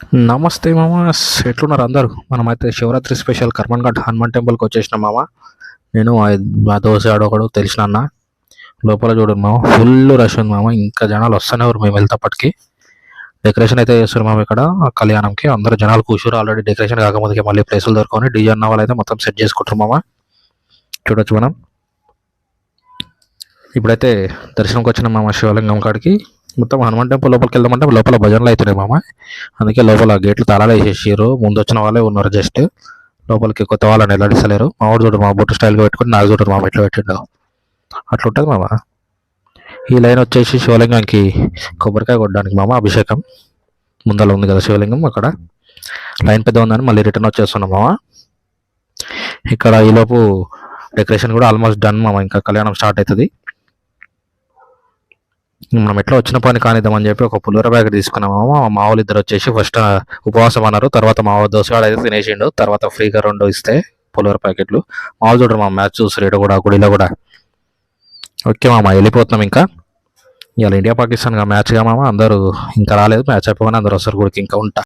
నమస్తే మామ. ఎట్లున్నారు అందరూ? మనమైతే శివరాత్రి స్పెషల్ కర్మన్ ఘాట్ హనుమాన్ టెంపుల్కి వచ్చేసినాం మామ. నేను మా దోశ ఒకడు తెలిసిన అన్న. లోపల చూడండి మామ, ఫుల్ రష్ ఉంది మామ. ఇంకా జనాలు వస్తూనే ఎవరు మేము వెళ్తాపటికి. డెకరేషన్ అయితే చేస్తారు మామ ఇక్కడ ఆ కళ్యాణంకి. అందరు జనాలు కూర్చోరు ఆల్రెడీ. డెకరేషన్ కాకముందుకే మళ్ళీ ప్లేసులు దొరుకుని డీజే అన్న వాళ్ళు అయితే మొత్తం సెట్ చేసుకుంటారు మామ. చూడొచ్చు మనం. ఇప్పుడైతే దర్శనంకి వచ్చిన మామ శివలింగం కాడికి. మొత్తం హనుమాన్ టెంపుల్ లోపలికి వెళ్దామంటే లోపల భజనలు అవుతున్నాయి మామ. అందుకే లోపల గేట్లు తాళాలు వేసేసారు. ముందు వచ్చిన వాళ్ళే ఉన్నారు జస్ట్. లోపలికి కొత్త వాళ్ళని వెళ్ళడిస్తలేరు. మా వాడు చూడరు మా బొట్టు స్టైల్గా పెట్టుకుని నాకు చూడరు మామ ఎట్లా పెట్టిండు. అట్లా ఉంటుంది మామ. ఈ లైన్ వచ్చేసి శివలింగానికి కొబ్బరికాయ కొట్టడానికి మామ, అభిషేకం ముందర ఉంది కదా శివలింగం. అక్కడ లైన్ పెద్ద ఉందని మళ్ళీ రిటర్న్ వచ్చేస్తున్నాం మామ. ఇక్కడ ఈలోపు డెకరేషన్ కూడా ఆల్మోస్ట్ డన్ మామ. ఇంకా కళ్యాణం స్టార్ట్ అవుతుంది. మనం ఎట్లా వచ్చిన పని కానిద్దామని చెప్పి ఒక పులిహోర ప్యాకెట్ తీసుకున్నాము. మా వాళ్ళు ఇద్దరు వచ్చేసి ఫస్ట్ ఉపవాసం అన్నారు. తర్వాత మా దోశగాడు అయితే తినేసిండు. తర్వాత ఫ్రీగా 2 ఇస్తే పులిహోర ప్యాకెట్లు. మా వాళ్ళు చూడరు మా మ్యాచ్ చూసి రేటు కూడా గుడిలో కూడా. ఓకే మామ, వెళ్ళిపోతున్నాం ఇంకా. ఇవాళ ఇండియా పాకిస్తాన్ మ్యాచ్గా మామ. అందరూ ఇంకా రాలేదు. మ్యాచ్ అయిపోగానే అందరూ వస్తారు గుడికి. ఇంకా ఉంటా.